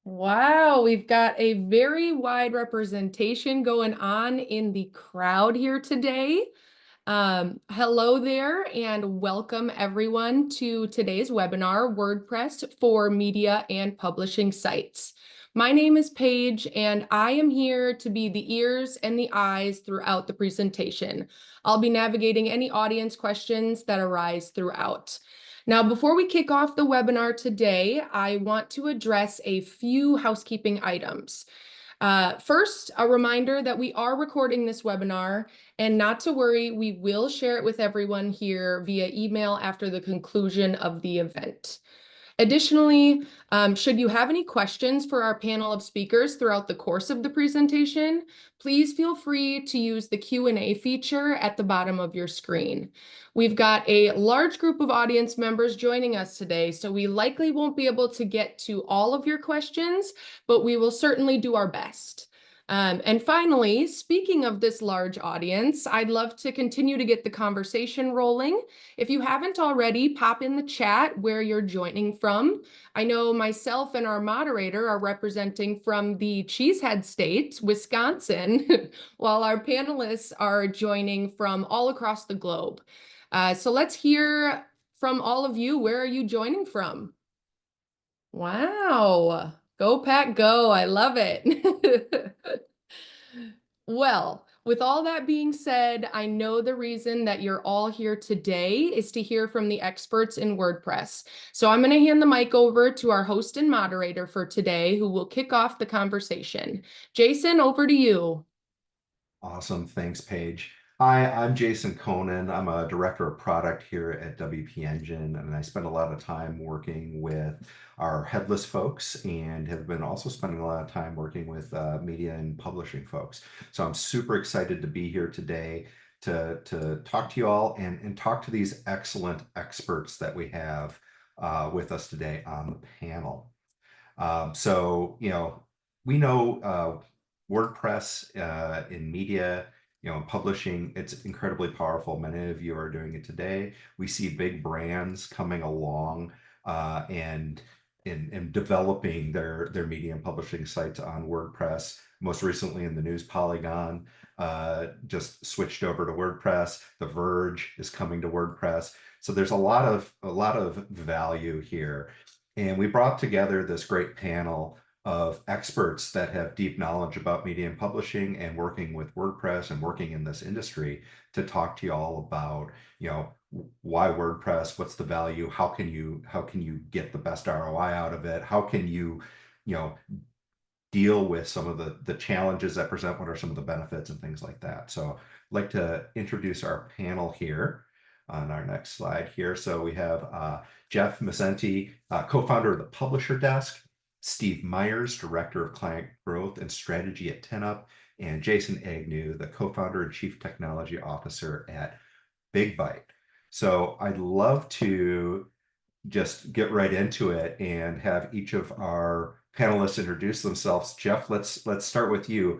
Wow, we've got a very wide representation going on in the crowd here today. Hello there and welcome everyone to today's webinar, WordPress for Media and Publishing Sites. My name is Paige and I am here to be the ears and the eyes throughout the presentation. I'll be navigating any audience questions that arise throughout. Now, before we kick off the webinar today, I want to address a few housekeeping items. First, a reminder that we are recording this webinar, and not to worry, we will share it with everyone here via email after the conclusion of the event. Additionally, should you have any questions for our panel of speakers throughout the course of the presentation, please feel free to use the Q&A feature at the bottom of your screen. We've got a large group of audience members joining us today, so we likely won't be able to get to all of your questions, but we will certainly do our best. And finally, speaking of this large audience, I'd love to continue to get the conversation rolling. If you haven't already, pop in the chat where you're joining from. I know myself and our moderator are representing from the Cheesehead State, Wisconsin, while our panelists are joining from all across the globe. So let's hear from all of you. Where are you joining from? Wow. Go Pack Go. I love it. Well, with all that being said, I know the reason that you're all here today is to hear from the experts in WordPress. So I'm going to hand the mic over to our host and moderator for today, who will kick off the conversation. Jason, over to you. Awesome. Thanks, Paige. Hi, I'm Jason Konen. I'm a director of product here at WP Engine, and I spend a lot of time working with our headless folks and have been also spending a lot of time working with media and publishing folks. So I'm super excited to be here today to talk to you all and talk to these excellent experts that we have with us today on the panel. We know WordPress in media, publishing, it's incredibly powerful. Many of you are doing it today. We see big brands coming along and developing their media and publishing sites on WordPress. Most recently in the news, Polygon just switched over to WordPress. The Verge is coming to WordPress. So there's a lot of value here. And we brought together this great panel of experts that have deep knowledge about media and publishing and working with WordPress and working in this industry to talk to you all about, why WordPress, what's the value, how can you get the best ROI out of it, how can you, deal with some of the challenges that present, what are some of the benefits and things like that. So I'd like to introduce our panel here on our next slide here. So we have Jeff Misenti, co-founder of the Publisher Desk, Steve Meyers, Director of Client Growth and Strategy at 10up, and Jason Agnew, the co-founder and Chief Technology Officer at Big Byte. So I'd love to just get right into it and have each of our panelists introduce themselves. Jeff, let's start with you.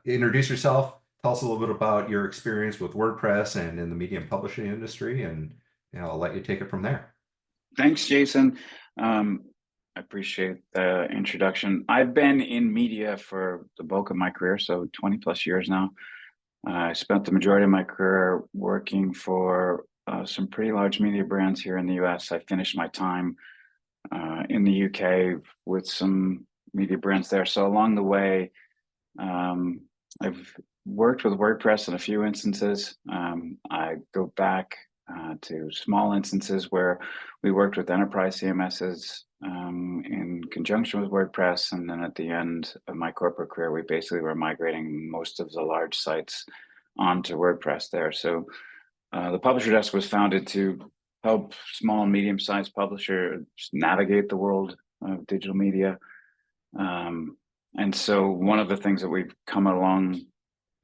Introduce yourself. Tell us a little bit about your experience with WordPress and in the media and publishing industry, and I'll let you take it from there. Thanks, Jason. I appreciate the introduction. I've been in media for the bulk of my career, so 20 plus years now. I spent the majority of my career working for some pretty large media brands here in the US. I finished my time in the UK with some media brands there. So along the way, I've worked with WordPress in a few instances. I go back to small instances where we worked with enterprise CMSs in conjunction with WordPress. And then at the end of my corporate career, we basically were migrating most of the large sites onto WordPress there. So the Publisher Desk was founded to help small and medium-sized publishers navigate the world of digital media. And so one of the things that we've come along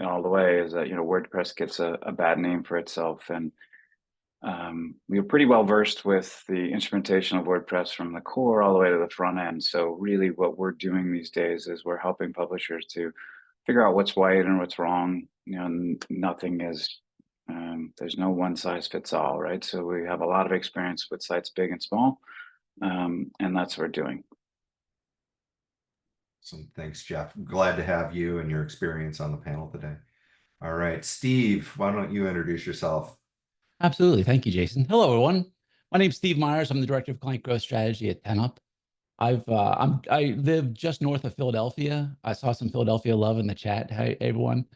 all the way is that, WordPress gets a bad name for itself. And we are pretty well versed with the instrumentation of WordPress from the core all the way to the front end. So really what we're doing these days is we're helping publishers to figure out what's right and what's wrong. Nothing is, there's no one size fits all, right? So we have a lot of experience with sites big and small, and that's what we're doing. So thanks, Jeff. Glad to have you and your experience on the panel today. All right, Steve, why don't you introduce yourself? Absolutely. Thank you, Jason. Hello, everyone. My name is Steve Meyers. I'm the Director of Client Growth Strategy at 10up. I live just north of Philadelphia. I saw some Philadelphia love in the chat. Hi, everyone.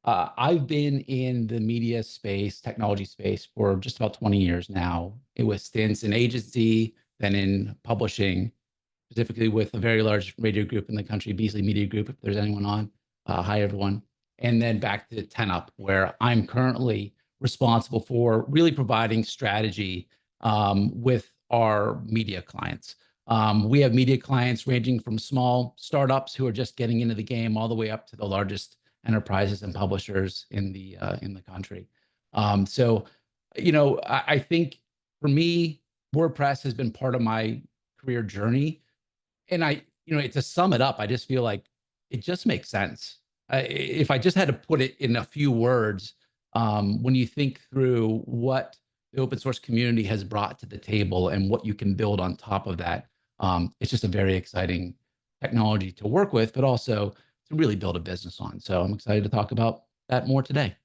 I've been in the media space, technology space for just about 20 years now. It was stints in agency, then in publishing, specifically with a very large radio group in the country, Beasley Media Group, if there's anyone on. Hi, everyone. And then back to 10up, where I'm currently responsible for really providing strategy with our media clients. We have media clients ranging from small startups who are just getting into the game all the way up to the largest enterprises and publishers in the country. So, I think for me, WordPress has been part of my career journey. And to sum it up, I just feel like it just makes sense. If I just had to put it in a few words, when you think through what the open source community has brought to the table and what you can build on top of that, it's just a very exciting technology to work with, but also to really build a business on. So I'm excited to talk about that more today.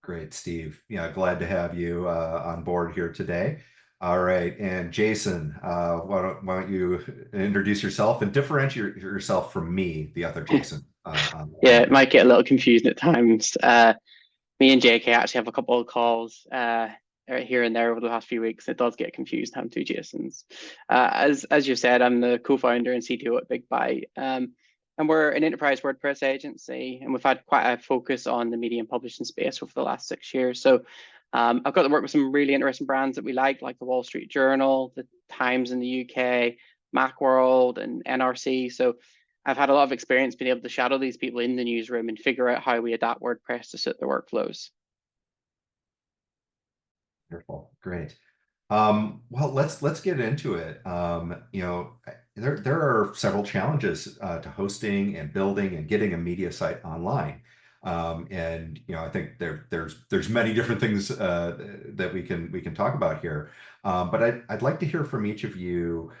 Great, Steve. Yeah, glad to have you on board here today. All right, and Jason, why don't you introduce yourself and differentiate yourself from me, the other Jason? Yeah, it might get a little confusing at times. Me and JK actually have a couple of calls here and there over the past few weeks. It does get confused having two Jasons. As you said, I'm the co-founder and CTO at Big Byte. And we're an enterprise WordPress agency, and we've had quite a focus on the media and publishing space over the last 6 years. So I've got to work with some really interesting brands that we like the Wall Street Journal, the Times in the UK, Macworld, and NRC. So I've had a lot of experience being able to shadow these people in the newsroom and figure out how we adapt WordPress to suit their workflows. Wonderful, great. Well, let's get into it. There are several challenges to hosting and building and getting a media site online. And I think there's many different things that we can talk about here. But I'd like to hear from each of you.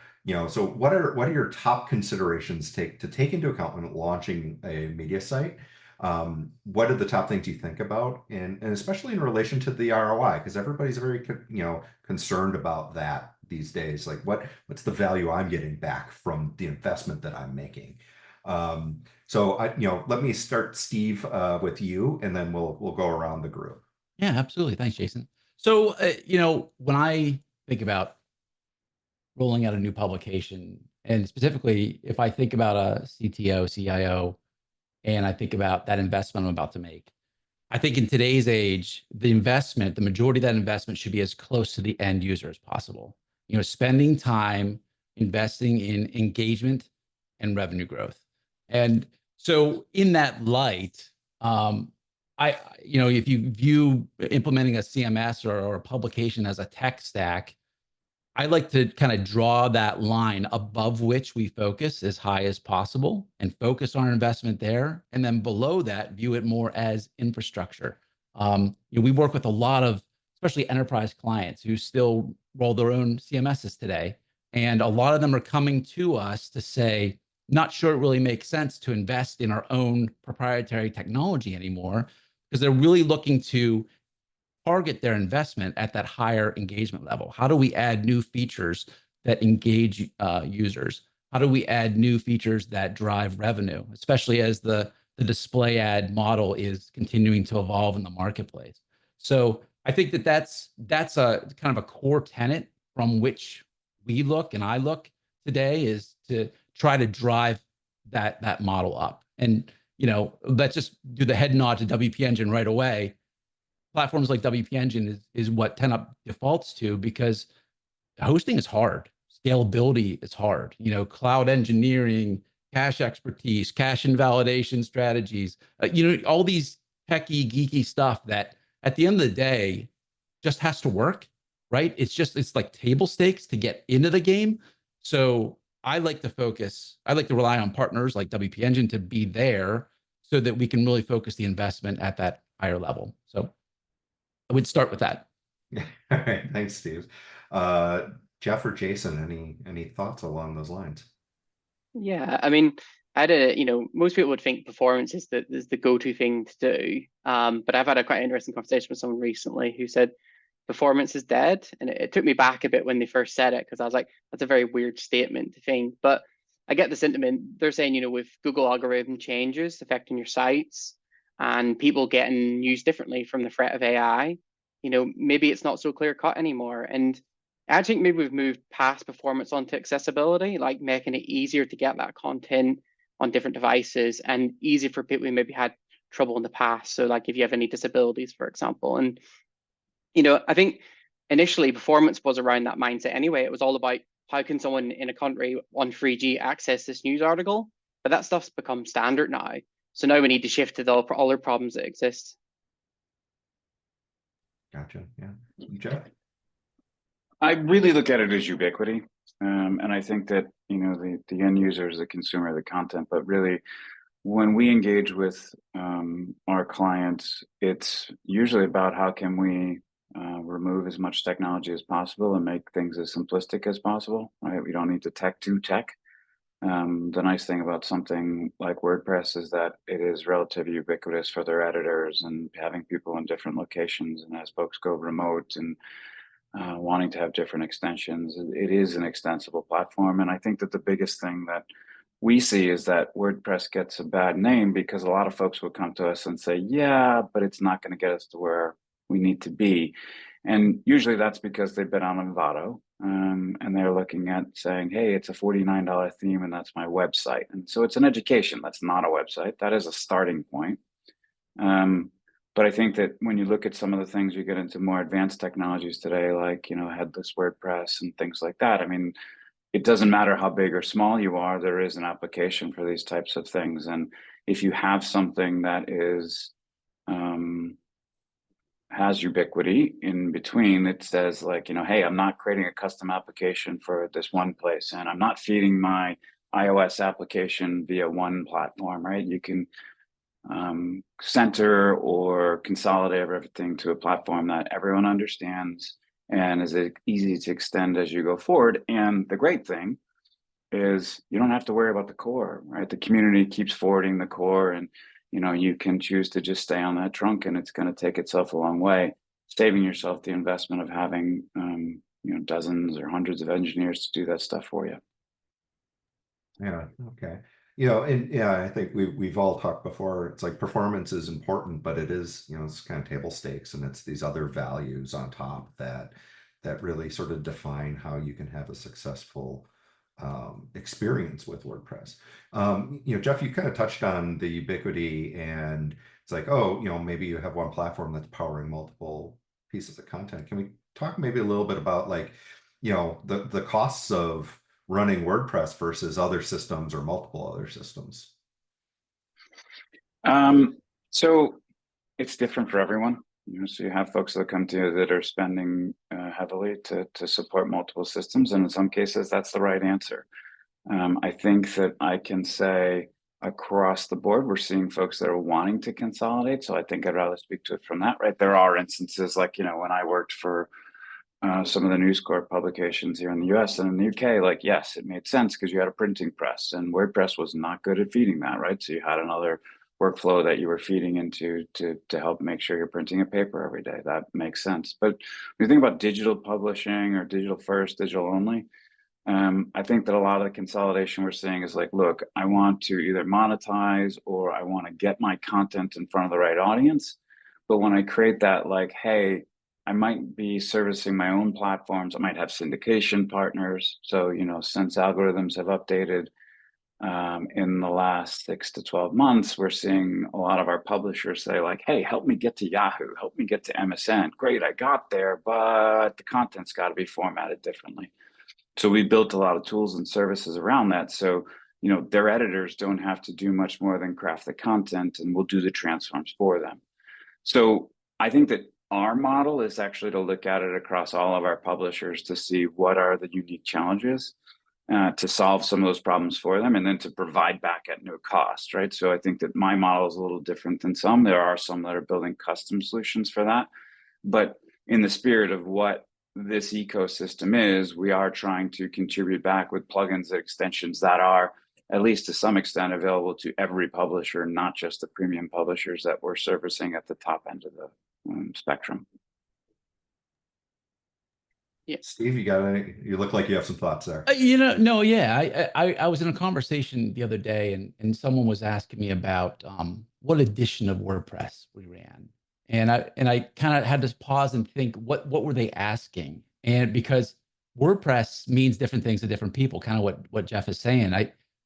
So what are your top considerations to take into account when launching a media site? What are the top things you think about, and especially in relation to the ROI, because everybody's very concerned about that these days. Like what's the value I'm getting back from the investment that I'm making? So let me start, Steve, with you, and then we'll go around the group. Yeah, absolutely. Thanks, Jason. So when I think about rolling out a new publication, and specifically if I think about a CTO, CIO, and I think about that investment I'm about to make, I think in today's age, the majority of that investment should be as close to the end user as possible. Spending time investing in engagement and revenue growth. And so in that light, if you view implementing a CMS or a publication as a tech stack, I like to kind of draw that line above which we focus as high as possible and focus our investment there. And then below that, view it more as infrastructure. We work with a lot of, especially enterprise clients who still roll their own CMSs today. And a lot of them are coming to us to say, not sure it really makes sense to invest in our own proprietary technology anymore, because they're really looking to target their investment at that higher engagement level. How do we add new features that engage users? How do we add new features that drive revenue, especially as the display ad model is continuing to evolve in the marketplace? So I think that's a kind of a core tenet from which we look and I look today, is to try to drive that model up. And let's just do the head nod to WP Engine right away. Platforms like WP Engine is what 10up defaults to, because hosting is hard. Scalability is hard. Cloud engineering, cache expertise, cache invalidation strategies, all these techie, geeky stuff that at the end of the day just has to work, right? It's like table stakes to get into the game. So I like to rely on partners like WP Engine to be there so that we can really focus the investment at that higher level. So I would start with that. All right, thanks, Steve. Jeff or Jason, any thoughts along those lines? Yeah, I mean, most people would think performance is the go-to thing to do. But I've had a quite interesting conversation with someone recently who said performance is dead. And it took me back a bit when they first said it, because I was like, that's a very weird statement to think. But I get the sentiment. They're saying, with Google algorithm changes affecting your sites and people getting used differently from the threat of AI, maybe it's not so clear cut anymore. And I think maybe we've moved past performance onto accessibility, like making it easier to get that content on different devices and easy for people who maybe had trouble in the past. So like if you have any disabilities, for example. And, I think initially performance was around that mindset anyway. It was all about how can someone in a country on 3G access this news article? But that stuff's become standard now. So now we need to shift to the other problems that exist. Gotcha. Yeah. Jeff? I really look at it as ubiquity. And I think that, the end user is the consumer of the content, but really when we engage with our clients, it's usually about how can we remove as much technology as possible and make things as simplistic as possible, right? We don't need to tech to tech. The nice thing about something like WordPress is that it is relatively ubiquitous for their editors and having people in different locations. And as folks go remote and wanting to have different extensions, it is an extensible platform. And I think that the biggest thing that we see is that WordPress gets a bad name because a lot of folks will come to us and say, yeah, but it's not going to get us to where we need to be. And usually that's because they've been on Envato and they're looking at saying, hey, it's a $49 theme and that's my website. And so it's an education. That's not a website. That is a starting point. But I think that when you look at some of the things you get into more advanced technologies today, like, headless WordPress and things like that, I mean, it doesn't matter how big or small you are, there is an application for these types of things. And if you have something that is has ubiquity in between, it says like, hey, I'm not creating a custom application for this one place, and I'm not feeding my iOS application via one platform, right? You can center or consolidate everything to a platform that everyone understands and is easy to extend as you go forward. And the great thing is you don't have to worry about the core, right? The community keeps forwarding the core, and you can choose to just stay on that trunk, and it's going to take itself a long way, saving yourself the investment of having dozens or hundreds of engineers to do that stuff for you. Yeah. Okay. And yeah, I think we've all talked before. It's like performance is important, but it is, it's kind of table stakes, and it's these other values on top that really sort of define how you can have a successful experience with WordPress. Jeff, you kind of touched on the ubiquity, and it's like, oh, maybe you have one platform that's powering multiple pieces of content. Can we talk maybe a little bit about like, the costs of running WordPress versus other systems or multiple other systems? So it's different for everyone. So you have folks that come to you that are spending heavily to support multiple systems, and in some cases that's the right answer. I think that I can say across the board we're seeing folks that are wanting to consolidate. So I think I'd rather speak to it from that, right? There are instances like when I worked for some of the News Corp publications here in the US and in the UK, like, yes, it made sense because you had a printing press, and WordPress was not good at feeding that, right? So you had another workflow that you were feeding into to help make sure you're printing a paper every day. That makes sense. But when you think about digital publishing or digital first, digital only, I think that a lot of the consolidation we're seeing is like, look, I want to either monetize or I want to get my content in front of the right audience. But when I create that, like, hey, I might be servicing my own platforms. I might have syndication partners. So, since algorithms have updated in the last 6 to 12 months, we're seeing a lot of our publishers say like, hey, help me get to Yahoo, help me get to MSN. Great, I got there, but the content's got to be formatted differently. So we built a lot of tools and services around that. So, their editors don't have to do much more than craft the content, and we'll do the transforms for them. So I think that our model is actually to look at it across all of our publishers to see what are the unique challenges to solve some of those problems for them, and then to provide back at no cost, right? So I think that my model is a little different than some. There are some that are building custom solutions for that. But in the spirit of what this ecosystem is, we are trying to contribute back with plugins and extensions that are at least to some extent, available to every publisher, not just the premium publishers that we're servicing at the top end of the spectrum. Yeah. Steve, you got any? You look like you have some thoughts there. No, yeah. I was in a conversation the other day, and someone was asking me about what edition of WordPress we ran, and I kind of had to pause and think, what were they asking? And because WordPress means different things to different people, kind of what Jeff is saying.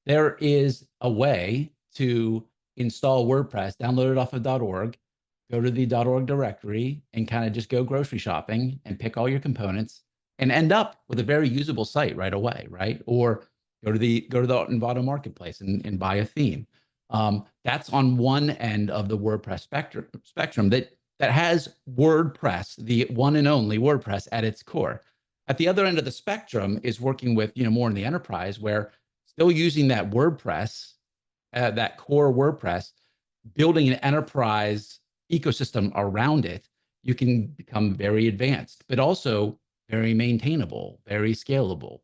There is a way to install WordPress, download it off of .org, go to the .org directory, and kind of just go grocery shopping and pick all your components, and end up with a very usable site right away, right? Or go to the Envato marketplace and buy a theme. That's on one end of the WordPress spectrum that has WordPress, the one and only WordPress at its core. At the other end of the spectrum is working with, more in the enterprise, where still using that WordPress, that core WordPress, building an enterprise ecosystem around it, you can become very advanced, but also very maintainable, very scalable.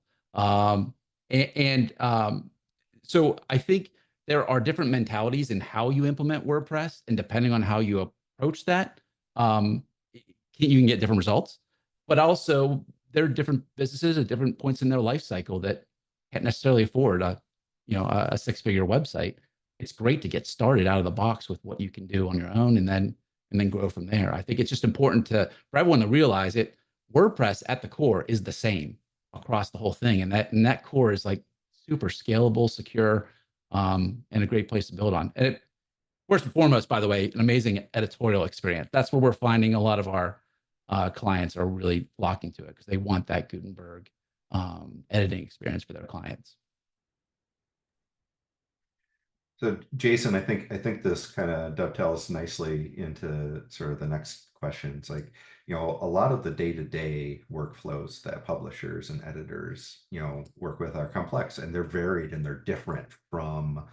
So I think there are different mentalities in how you implement WordPress, and depending on how you approach that, you can get different results. But also, there are different businesses at different points in their life cycle that can't necessarily afford a six-figure website. It's great to get started out of the box with what you can do on your own, and then grow from there. I think it's just important for everyone to realize it. WordPress at the core is the same across the whole thing, and that core is like super scalable, secure, and a great place to build on. And first and foremost, by the way, an amazing editorial experience. That's where we're finding a lot of our clients are really flocking to it, because they want that Gutenberg editing experience for their clients. So Jason, I think this kind of dovetails nicely into sort of the next questions. Like, a lot of the day-to-day workflows that publishers and editors, work with are complex, and they're varied, and they're different from,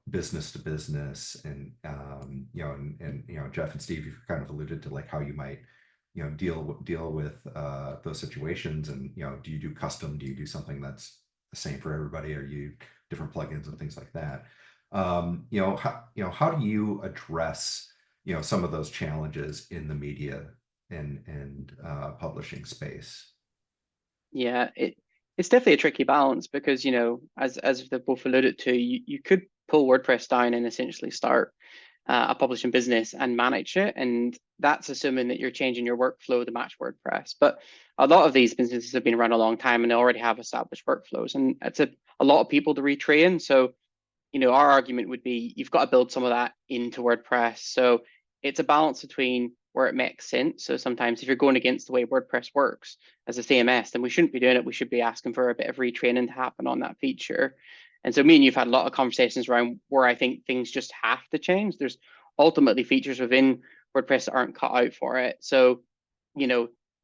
business to business. And, Jeff and Steve, you've kind of alluded to like how you might, deal with those situations. And, do you do custom? Do you do something that's the same for everybody? Or you different plugins and things like that? How do you address, some of those challenges in the media and publishing space? Yeah, it's definitely a tricky balance, because as they've both alluded to, you could pull WordPress down and essentially start a publishing business and manage it, and that's assuming that you're changing your workflow to match WordPress. But a lot of these businesses have been around a long time, and they already have established workflows, and it's a lot of people to retrain. So our argument would be, you've got to build some of that into WordPress. So it's a balance between where it makes sense. So sometimes if you're going against the way WordPress works as a CMS, then we shouldn't be doing it. We should be asking for a bit of retraining to happen on that feature. And so me and you've had a lot of conversations around where I think things just have to change. There's ultimately features within WordPress that aren't cut out for it. So,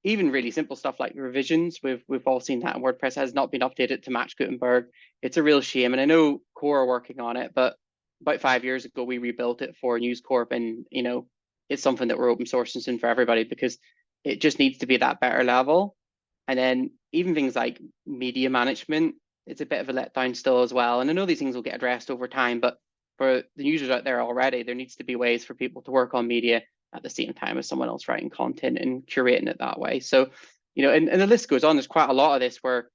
even really simple stuff like revisions, we've all seen that, and WordPress has not been updated to match Gutenberg. It's a real shame. And I know Core are working on it, but about 5 years ago, we rebuilt it for News Corp, and it's something that we're open sourcing soon for everybody, because it just needs to be that better level. And then even things like media management, it's a bit of a letdown still as well. And I know these things will get addressed over time, but for the users out there already, there needs to be ways for people to work on media at the same time as someone else writing content and curating it that way. So, and the list goes on. There's quite a lot of this where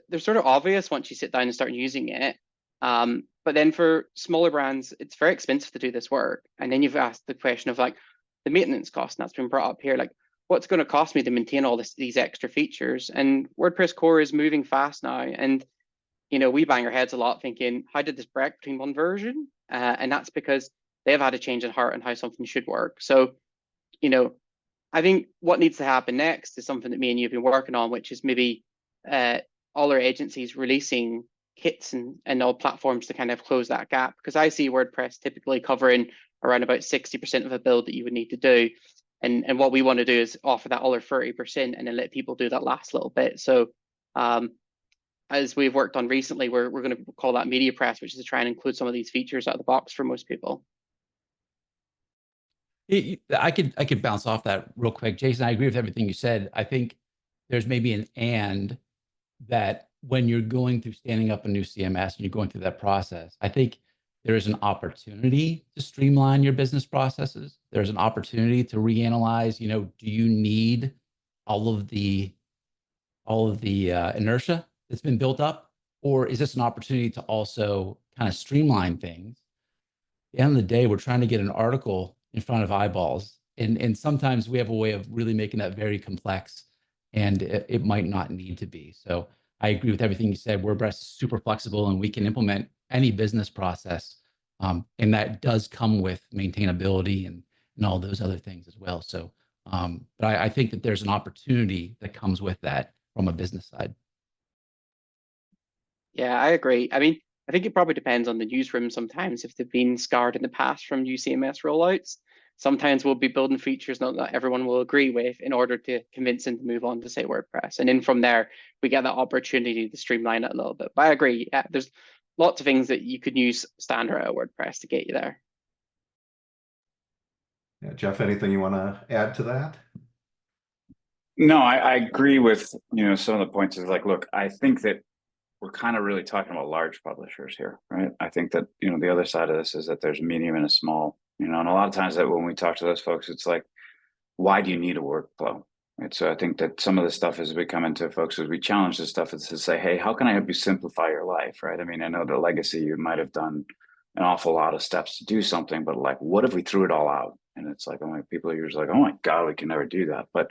they're sort of obvious once you sit down and start using it. But then for smaller brands, it's very expensive to do this work. And then you've asked the question of like the maintenance cost, and that's been brought up here. Like, what's going to cost me to maintain all these extra features? And WordPress core is moving fast now. And, we bang our heads a lot thinking, how did this break between one version? And that's because they've had a change in heart on how something should work. So, I think what needs to happen next is something that me and you have been working on, which is maybe all our agencies releasing kits and all platforms to kind of close that gap. Because I see WordPress typically covering around about 60% of a build that you would need to do. And what we want to do is offer that other 30% and then let people do that last little bit. So as we've worked on recently, we're going to call that Media Press, which is to try and include some of these features out of the box for most people. I could bounce off that real quick. Jason, I agree with everything you said. I think there's maybe an and that when you're going through standing up a new CMS and you're going through that process, I think there is an opportunity to streamline your business processes. There's an opportunity to reanalyze, do you need all of the inertia that's been built up, or is this an opportunity to also kind of streamline things? At the end of the day, we're trying to get an article in front of eyeballs, and sometimes we have a way of really making that very complex, and it might not need to be. So I agree with everything you said. WordPress is super flexible, and we can implement any business process, and that does come with maintainability and all those other things as well. So, but I think that there's an opportunity that comes with that from a business side. Yeah, I agree. I mean, I think it probably depends on the newsroom sometimes if they've been scarred in the past from new CMS rollouts. Sometimes we'll be building features not everyone will agree with in order to convince them to move on to, say, WordPress. And then from there, we get that opportunity to streamline it a little bit. But I agree, yeah, there's lots of things that you could use standard out of WordPress to get you there. Yeah, Jeff, anything you want to add to that? No, I agree with, some of the points is like, look, I think that we're kind of really talking about large publishers here, right? I think that, the other side of this is that there's medium and a small, and a lot of times that when we talk to those folks, it's like, why do you need a workflow? Right. So I think that some of the stuff as we come into folks, as we challenge this stuff, is to say, hey, how can I help you simplify your life? Right. I mean, I know the legacy, you might have done an awful lot of steps to do something, but like, what if we threw it all out? And it's like, people are usually like, oh my God, we can never do that. But,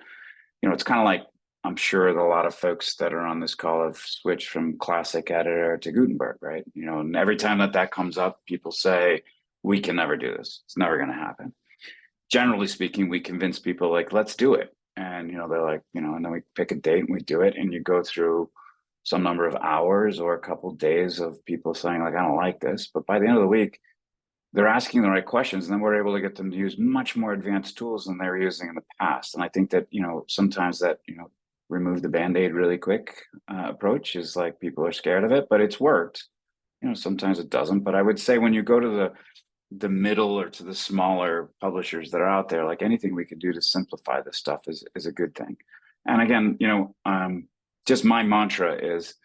it's kind of like, I'm sure that a lot of folks that are on this call have switched from classic editor to Gutenberg, right? And every time that comes up, people say, we can never do this. It's never going to happen. Generally speaking, we convince people like, let's do it. And, they're like, and then we pick a date and we do it. And you go through some number of hours or a couple of days of people saying like, I don't like this. But by the end of the week, they're asking the right questions. And then we're able to get them to use much more advanced tools than they were using in the past. And I think that, sometimes that, remove the Band-Aid really quick approach is like, people are scared of it, but it's worked. Sometimes it doesn't. But I would say when you go to the middle or to the smaller publishers that are out there, like anything we could do to simplify this stuff is a good thing. And again, just my mantra is,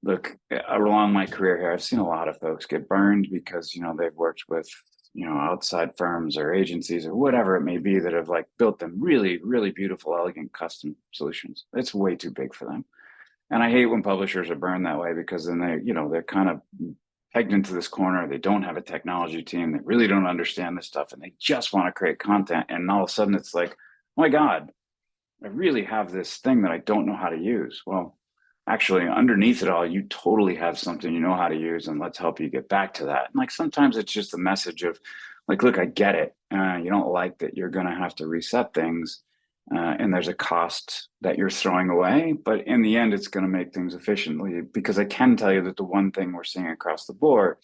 look, along my career here, I've seen a lot of folks get burned because, they've worked with, outside firms or agencies or whatever it may be that have like built them really, really beautiful, elegant custom solutions. It's way too big for them. And I hate when publishers are burned that way, because then they're kind of pegged into this corner. They don't have a technology team. They really don't understand this stuff, and they just want to create content. And all of a sudden it's like, oh my God, I really have this thing that I don't know how to use. Well, actually underneath it all, you totally have something you know how to use, and let's help you get back to that. And like, sometimes it's just a message of like, look, I get it. You don't like that you're going to have to reset things. And there's a cost that you're throwing away, but in the end, it's going to make things efficiently. Because I can tell you that the one thing we're seeing across the board,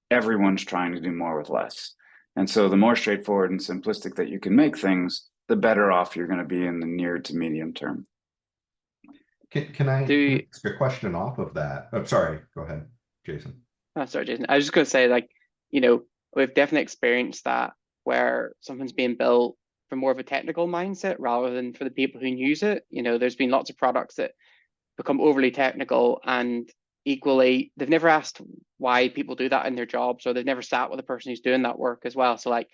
everyone's trying to do more with less. And so the more straightforward and simplistic that you can make things, the better off you're going to be in the near to medium term. Can I ask a question off of that? I'm sorry. Go ahead, Jason. Oh, sorry, Jason. I was just going to say, like, we've definitely experienced that where something's being built for more of a technical mindset rather than for the people who use it. There's been lots of products that become overly technical, and equally, they've never asked why people do that in their jobs, or they've never sat with the person who's doing that work as well. So like,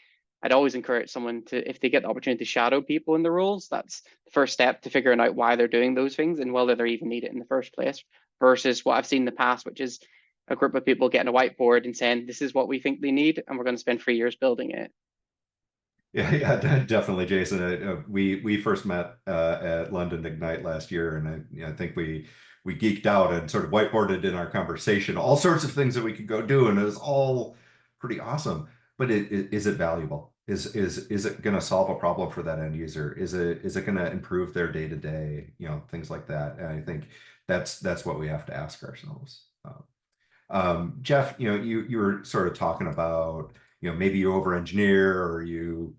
I'd always encourage someone to, if they get the opportunity to shadow people in the roles, that's the first step to figuring out why they're doing those things and whether they even need it in the first place, versus what I've seen in the past, which is a group of people getting a whiteboard and saying, this is what we think they need, and we're going to spend 3 years building it. Yeah, definitely, Jason. We first met at London Ignite last year, and I think we geeked out and sort of whiteboarded in our conversation all sorts of things that we could go do, and it was all pretty awesome. But is it valuable? Is it going to solve a problem for that end user? Is it going to improve their day-to-day, things like that? And I think that's what we have to ask ourselves. Jeff, you were sort of talking about, maybe you over-engineer, or you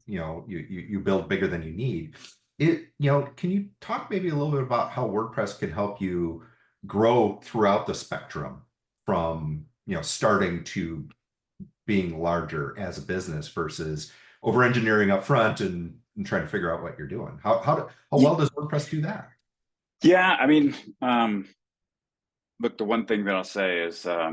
build bigger than you need. Can you talk maybe a little bit about how WordPress can help you grow throughout the spectrum from, starting to being larger as a business versus over-engineering up front and trying to figure out what you're doing? How well does WordPress do that? Yeah, I mean, look, the one thing that I'll say is I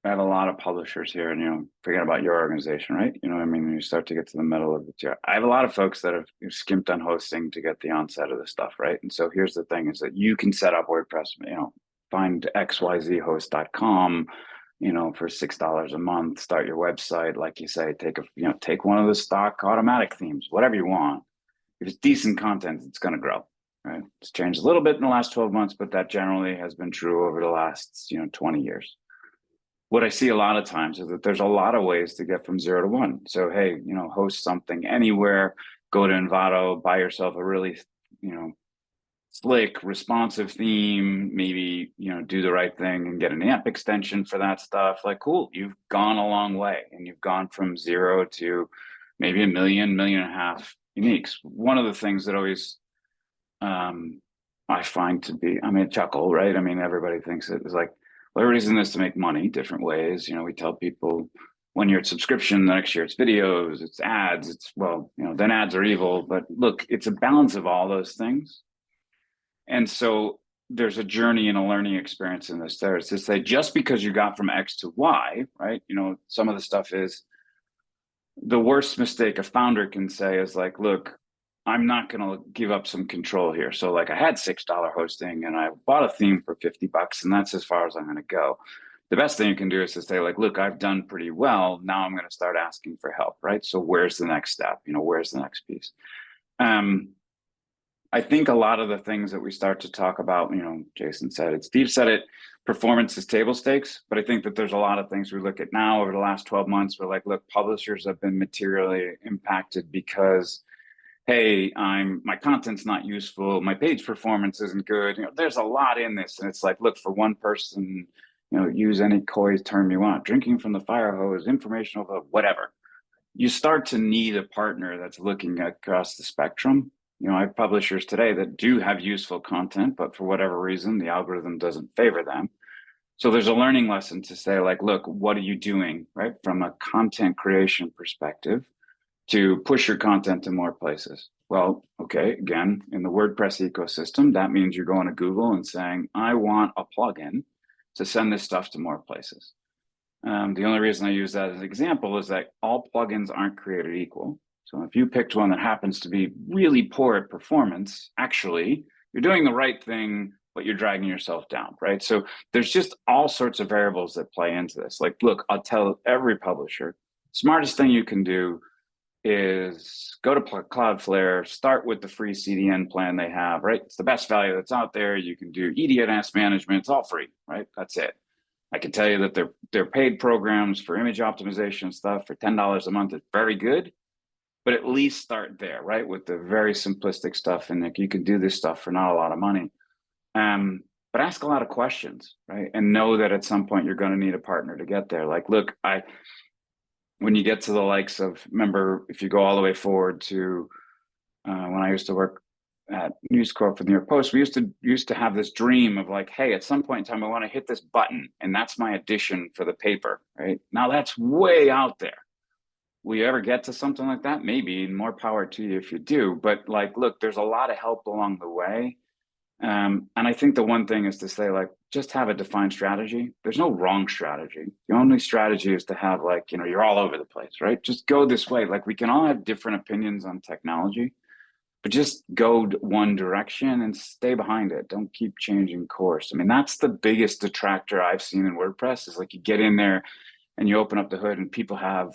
have a lot of publishers here, and forget about your organization, right? I mean, when you start to get to the middle of the tier, I have a lot of folks that have skimped on hosting to get the onset of the stuff, right? And so here's the thing: is that you can set up WordPress, find xyzhost.com, for $6 a month, start your website, like you say, take one of the stock automatic themes, whatever you want. If it's decent content, it's going to grow, right? It's changed a little bit in the last 12 months, but that generally has been true over the last 20 years. What I see a lot of times is that there's a lot of ways to get from 0 to 1. So, hey, host something anywhere, go to Envato, buy yourself a really, slick, responsive theme, maybe, do the right thing and get an AMP extension for that stuff. Like, cool, you've gone a long way, and you've gone from 0 to maybe 1 million, 1.5 million uniques. One of the things that always I find to be, chuckle, right? I mean, everybody thinks it is like, well, everybody's in this to make money different ways. We tell people when you're at subscription, the next year it's videos, it's ads, then ads are evil. But look, it's a balance of all those things. And so there's a journey and a learning experience in this. There is to say, just because you got from X to Y, right? Some of the stuff is the worst mistake a founder can say is like, look, I'm not going to give up some control here. So like I had $6 hosting and I bought a theme for $50 and that's as far as I'm going to go. The best thing you can do is to say like, look, I've done pretty well. Now I'm going to start asking for help, right? So where's the next step? Where's the next piece? I think a lot of the things that we start to talk about, Jason said it, Steve said it, performance is table stakes. But I think that there's a lot of things we look at now over the last 12 months. We're like, look, publishers have been materially impacted because, hey, my content's not useful, my page performance isn't good. There's a lot in this. And it's like, look, for one person, use any coy term you want, drinking from the fire hose, informational, whatever. You start to need a partner that's looking across the spectrum. I have publishers today that do have useful content, but for whatever reason, the algorithm doesn't favor them. So there's a learning lesson to say like, look, what are you doing, right? From a content creation perspective to push your content to more places. Well, okay, again, in the WordPress ecosystem, that means you're going to Google and saying, I want a plugin to send this stuff to more places. The only reason I use that as an example is that all plugins aren't created equal. So if you picked one that happens to be really poor at performance, actually, you're doing the right thing, but you're dragging yourself down, right? So there's just all sorts of variables that play into this. Like, look, I'll tell every publisher, smartest thing you can do is go to Cloudflare, start with the free CDN plan they have, right? It's the best value that's out there. You can do EDNS management. It's all free, right? That's it. I can tell you that their paid programs for image optimization stuff for $10 a month is very good. But at least start there, right? With the very simplistic stuff. And you can do this stuff for not a lot of money. But ask a lot of questions, right? And know that at some point you're going to need a partner to get there. Like, look, when you get to the likes of, remember, if you go all the way forward to when I used to work at News Corp for the New York Post, we used to have this dream of like, hey, at some point in time, I want to hit this button, and that's my edition for the paper, right? Now that's way out there. Will you ever get to something like that? Maybe, and more power to you if you do. But like, look, there's a lot of help along the way. And I think the one thing is to say, like, just have a defined strategy. There's no wrong strategy. The only strategy is to have like, you're all over the place, right? Just go this way. Like, we can all have different opinions on technology, but just go one direction and stay behind it. Don't keep changing course. I mean, that's the biggest detractor I've seen in WordPress is like you get in there and you open up the hood and people have,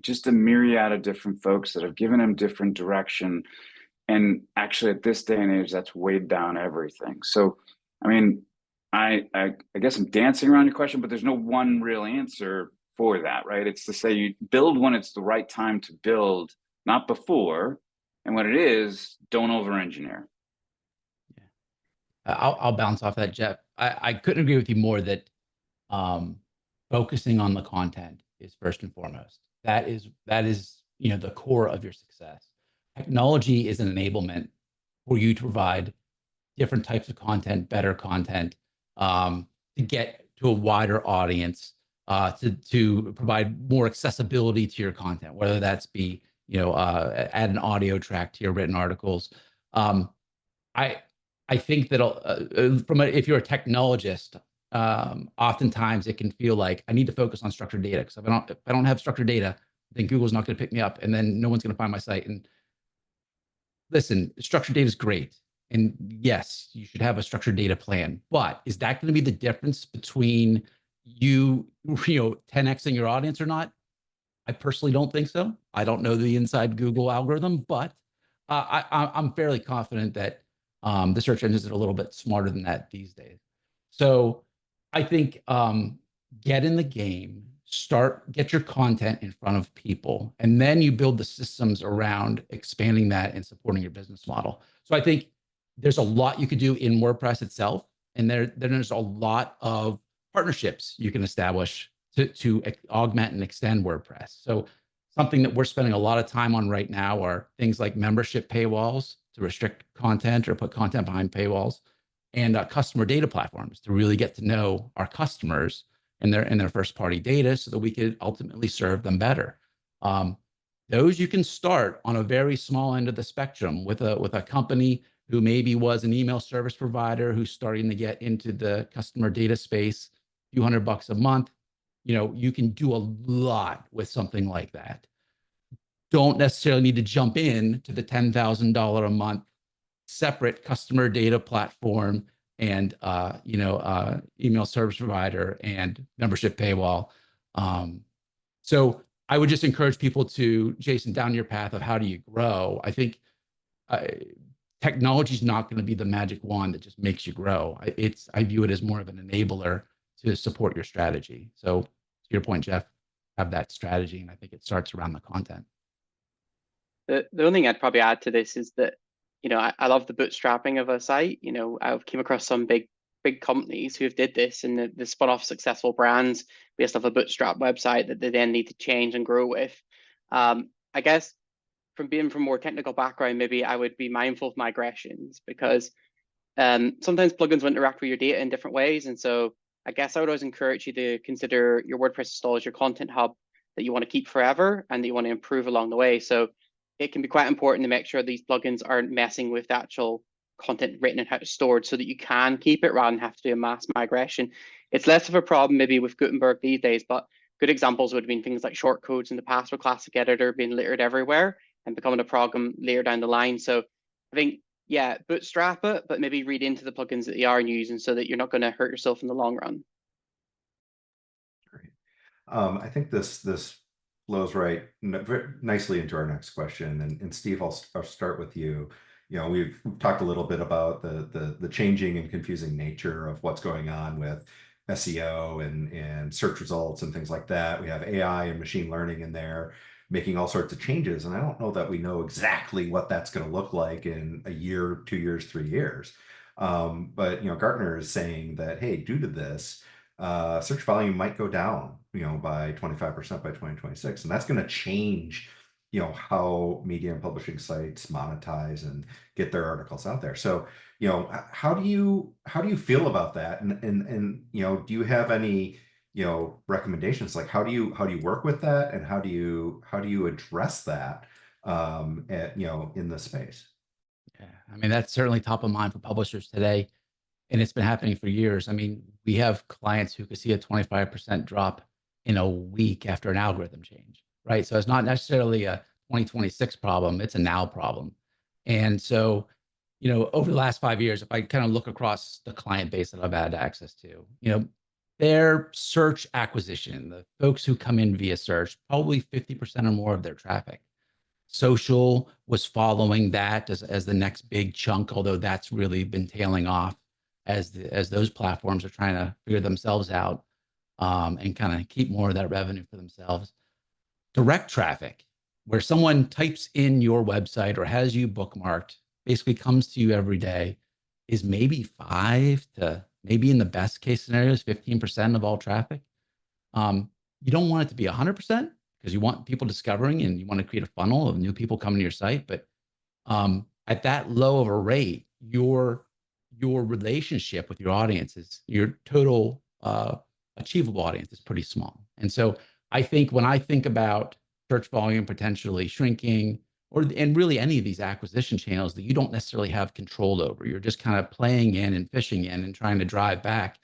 just a myriad of different folks that have given them different direction. And actually at this day and age, that's weighed down everything. So, I mean, I guess I'm dancing around your question, but there's no one real answer for that, right? It's to say you build when it's the right time to build, not before. And when it is, don't over-engineer. Yeah. I'll bounce off that, Jeff. I couldn't agree with you more that focusing on the content is first and foremost. That is, the core of your success. Technology is an enablement for you to provide different types of content, better content, to get to a wider audience, to provide more accessibility to your content, whether that's be, add an audio track to your written articles. I think that if you're a technologist, oftentimes it can feel like I need to focus on structured data, because if I don't have structured data, then Google's not going to pick me up, and then no one's going to find my site. And listen, structured data is great. And yes, you should have a structured data plan, but is that going to be the difference between you 10xing your audience or not? I personally don't think so. I don't know the inside Google algorithm, but I'm fairly confident that the search engines are a little bit smarter than that these days. So I think get in the game, get your content in front of people, and then you build the systems around expanding that and supporting your business model. So I think there's a lot you could do in WordPress itself, and there's a lot of partnerships you can establish to augment and extend WordPress. So something that we're spending a lot of time on right now are things like membership paywalls to restrict content or put content behind paywalls, and customer data platforms to really get to know our customers and their first party data, so that we could ultimately serve them better. Those you can start on a very small end of the spectrum with a company who maybe was an email service provider who's starting to get into the customer data space, a few $100 a month. You can do a lot with something like that. Don't necessarily need to jump in to the $10,000 a month separate customer data platform and email service provider and membership paywall. So I would just encourage people to, Jason, down your path of how do you grow. I think technology is not going to be the magic wand that just makes you grow. I view it as more of an enabler to support your strategy. So to your point, Jeff, have that strategy, and I think it starts around the content. The only thing I'd probably add to this is that, I love the bootstrapping of a site. I've came across some big companies who have did this, and they spun off successful brands based off a bootstrap website that they then need to change and grow with. I guess from being from more technical background, maybe I would be mindful of migration, because sometimes plugins will interact with your data in different ways. And so I guess I would always encourage you to consider your WordPress install as your content hub that you want to keep forever and that you want to improve along the way. So it can be quite important to make sure these plugins aren't messing with the actual content written and how it's stored, so that you can keep it rather than have to do a mass migration. It's less of a problem maybe with Gutenberg these days, but good examples would have been things like shortcodes in the past with Classic Editor being littered everywhere and becoming a problem later down the line. So I think, yeah, bootstrap it, but maybe read into the plugins that you are using so that you're not going to hurt yourself in the long run. Great. I think this flows right nicely into our next question. And Steve, I'll start with you. We've talked a little bit about the changing and confusing nature of what's going on with SEO and search results and things like that. We have AI and machine learning in there making all sorts of changes. And I don't know that we know exactly what that's going to look like in a year, 2 years, 3 years. But Gartner is saying that, hey, due to this, search volume might go down, by 25% by 2026, and that's going to change, how media and publishing sites monetize and get their articles out there. So, how do you feel about that? And do you have any recommendations? Like how do you work with that, and how do you address that in the space? Yeah, I mean, that's certainly top of mind for publishers today, and it's been happening for years. I mean, we have clients who could see a 25% drop in a week after an algorithm change, right? So it's not necessarily a 2026 problem, it's a now problem. And so, over the last 5 years, if I kind of look across the client base that I've had access to, their search acquisition, the folks who come in via search, probably 50% or more of their traffic. Social was following that as the next big chunk, although that's really been tailing off as those platforms are trying to figure themselves out and kind of keep more of that revenue for themselves. Direct traffic, where someone types in your website or has you bookmarked, basically comes to you every day, is maybe 5 to maybe in the best case scenarios, 15% of all traffic. You don't want it to be 100% because you want people discovering and you want to create a funnel of new people coming to your site. But at that low of a rate, your relationship with your audience is, your total achievable audience is pretty small. And so I think when I think about search volume potentially shrinking, and really any of these acquisition channels that you don't necessarily have control over, you're just kind of playing in and fishing in and trying to drive back.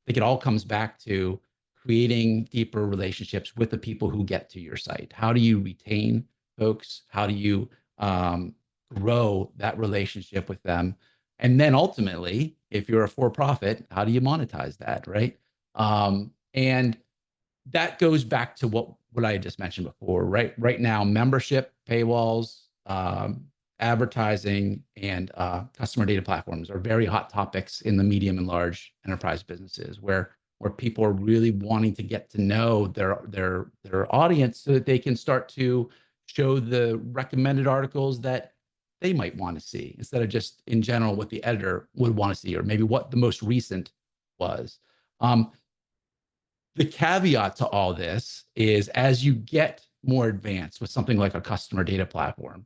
think it all comes back to creating deeper relationships with the people who get to your site. How do you retain folks? How do you grow that relationship with them? And then ultimately, if you're a for-profit, how do you monetize that, right? And that goes back to what I just mentioned before, right? Right now, membership, paywalls, advertising, and customer data platforms are very hot topics in the medium and large enterprise businesses, where people are really wanting to get to know their audience so that they can start to show the recommended articles that they might want to see, instead of just in general what the editor would want to see, or maybe what the most recent was. The caveat to all this is, as you get more advanced with something like a customer data platform,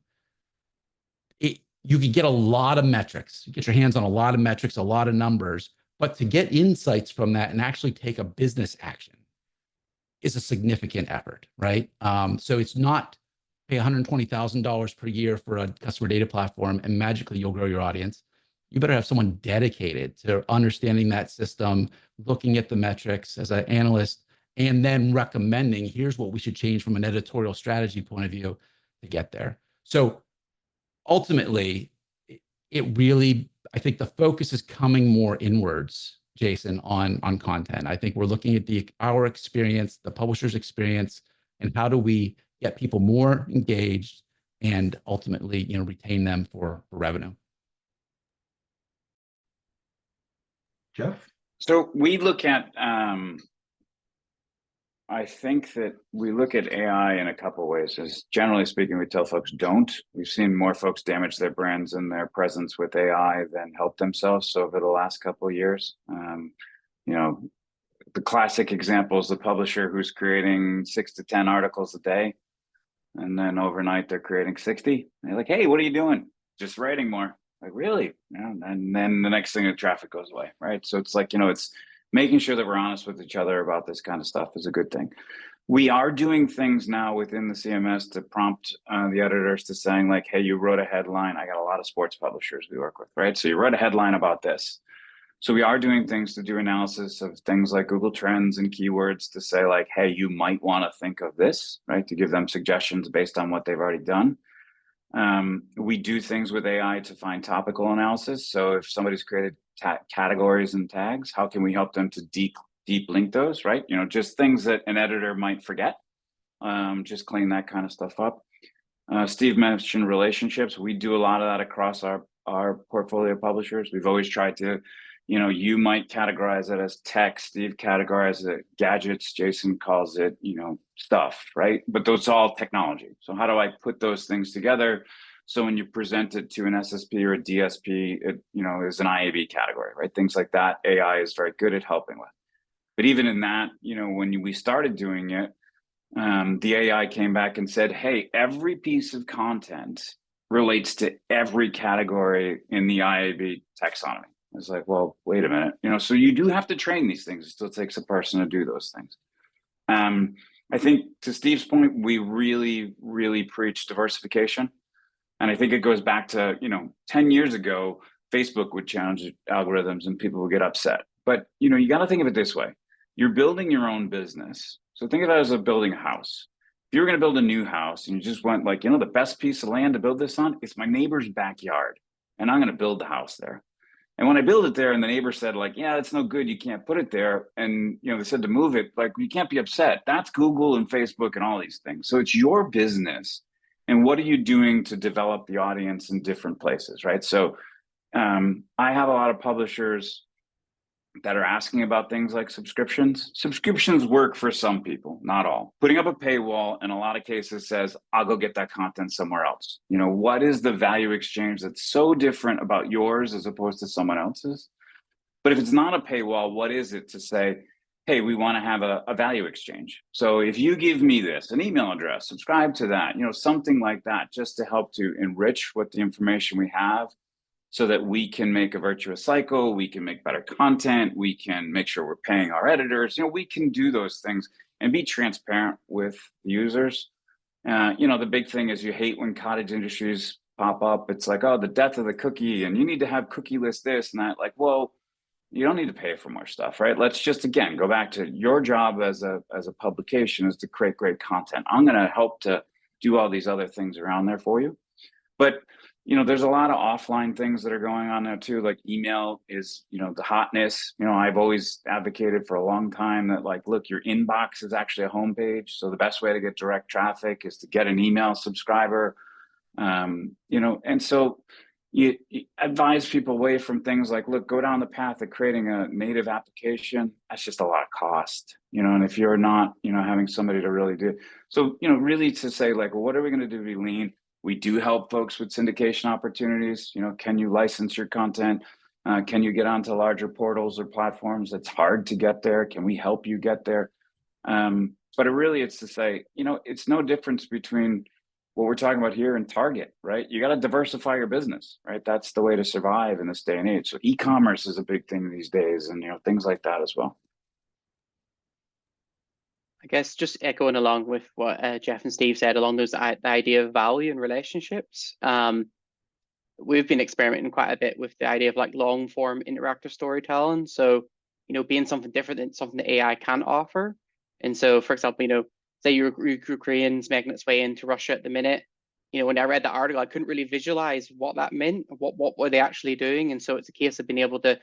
you can get a lot of metrics. You get your hands on a lot of metrics, a lot of numbers, but to get insights from that and actually take a business action is a significant effort, right? So it's not pay $120,000 per year for a customer data platform and magically you'll grow your audience. You better have someone dedicated to understanding that system, looking at the metrics as an analyst, and then recommending, here's what we should change from an editorial strategy point of view to get there. So ultimately, it really, I think the focus is coming more inwards, Jason, on content. I think we're looking at our experience, the publisher's experience, and how do we get people more engaged and ultimately, retain them for revenue. Jeff? So we look at, I think that we look at AI in a couple of ways. As generally speaking, we tell folks don't. We've seen more folks damage their brands and their presence with AI than help themselves over the last couple of years. The classic example is the publisher who's creating 6 to 10 articles a day, and then overnight they're creating 60. They're like, hey, what are you doing? Just writing more. Like, really? Yeah. And then the next thing, the traffic goes away, right? So it's like, it's making sure that we're honest with each other about this kind of stuff is a good thing. We are doing things now within the CMS to prompt the editors to saying like, hey, you wrote a headline. I got a lot of sports publishers we work with, right? So you wrote a headline about this. So we are doing things to do analysis of things like Google Trends and keywords to say like, hey, you might want to think of this, right? To give them suggestions based on what they've already done. We do things with AI to find topical analysis. So if somebody's created categories and tags, how can we help them to deep link those, right? Just things that an editor might forget, just clean that kind of stuff up. Steve mentioned relationships. We do a lot of that across our portfolio publishers. We've always tried to, you might categorize it as tech, Steve categorizes it gadgets, Jason calls it, stuff, right? But those are all technology. So how do I put those things together? So when you present it to an SSP or a DSP, it, is an IAB category, right? Things like that, AI is very good at helping with. But even in that, when we started doing it, the AI came back and said, hey, every piece of content relates to every category in the IAB taxonomy. It's like, well, wait a minute, so you do have to train these things. It still takes a person to do those things. I think to Steve's point, we really, really preach diversification. And I think it goes back to, 10 years ago, Facebook would challenge algorithms and people would get upset. But, you got to think of it this way. You're building your own business. So think of it as building a house. If you were going to build a new house and you just went like, the best piece of land to build this on, it's my neighbor's backyard. And I'm going to build the house there. And when I built it there and the neighbor said like, yeah, it's no good, you can't put it there. And, they said to move it, like, you can't be upset. That's Google and Facebook and all these things. So it's your business. And what are you doing to develop the audience in different places, right? So I have a lot of publishers that are asking about things like subscriptions. Subscriptions work for some people, not all. Putting up a paywall in a lot of cases says, I'll go get that content somewhere else. What is the value exchange that's so different about yours as opposed to someone else's? But if it's not a paywall, what is it to say, hey, we want to have a value exchange. So if you give me this, an email address, subscribe to that, something like that, just to help to enrich what the information we have, so that we can make a virtuous cycle, we can make better content, we can make sure we're paying our editors, we can do those things and be transparent with the users. The big thing is you hate when cottage industries pop up. It's like, oh, the death of the cookie, and you need to have cookie list this and that. Like, well, you don't need to pay for more stuff, right? Let's just, again, go back to your job as a publication is to create great content. I'm going to help to do all these other things around there for you. But, you know, there's a lot of offline things that are going on now too. Like email is, you know, the hotness. You know, I've always advocated for a long time that, like, look, your inbox is actually a homepage. So the best way to get direct traffic is to get an email subscriber. You know, and so you advise people away from things like, look, go down the path of creating a native application. That's just a lot of cost, you know, and if you're not, you know, having somebody to really do. So, you know, really to say, like, well, what are we going to do to be lean? We do help folks with syndication opportunities. You know, can you license your content? Can you get onto larger portals or platforms? It's hard to get there. Can we help you get there? But it's to say, you know, it's no difference between what we're talking about here and Target, right? You got to diversify your business, right? That's the way to survive in this day and age. So e-commerce is a big thing these days, and, you know, things like that as well. I guess just echoing along with what Jeff and Steve said along those, the idea of value and relationships. We've been experimenting quite a bit with the idea of like long form interactive storytelling. So, you know, being something different than something that AI can't offer. And so, for example, you know, say Ukraine's making its way into Russia at the minute. You know, when I read the article, I couldn't really visualize what that meant. What were they actually doing? And so it's a case of being able to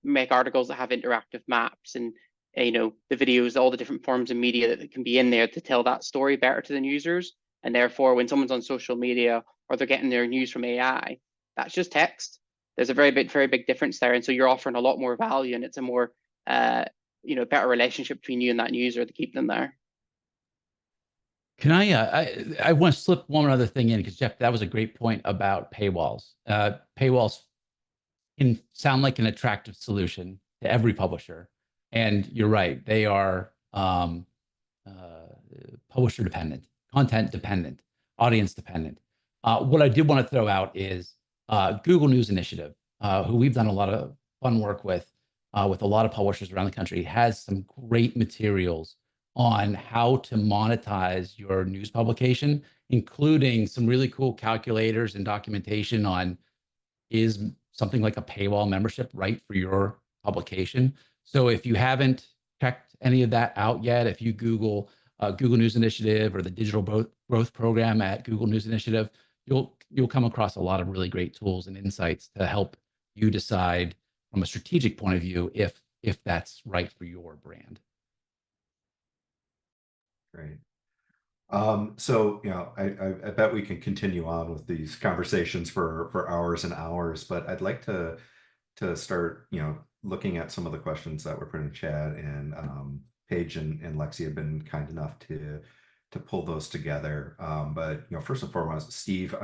make articles that have interactive maps and, you know, the videos, all the different forms of media that can be in there to tell that story better to the users. And therefore, when someone's on social media or they're getting their news from AI, that's just text. There's a very big difference there. And so you're offering a lot more value, and it's a more, you know, better relationship between you and that user to keep them there. Can I want to slip one other thing in, because Jeff, that was a great point about paywalls. Paywalls can sound like an attractive solution to every publisher. And you're right, they are publisher dependent, content dependent, audience dependent. What I did want to throw out is Google News Initiative, who we've done a lot of fun work with a lot of publishers around the country, has some great materials on how to monetize your news publication, including some really cool calculators and documentation on, is something like a paywall membership right for your publication? So if you haven't checked any of that out yet, if you Google Google News Initiative or the Digital Growth Program at Google News Initiative, you'll come across a lot of really great tools and insights to help you decide from a strategic point of view if that's right for your brand. Great. So, you know, I bet we can continue on with these conversations for hours and hours, but I'd like to start, you know, looking at some of the questions that were put in chat, and Paige and Lexi have been kind enough to pull those together. But, you know, first and foremost, Steve,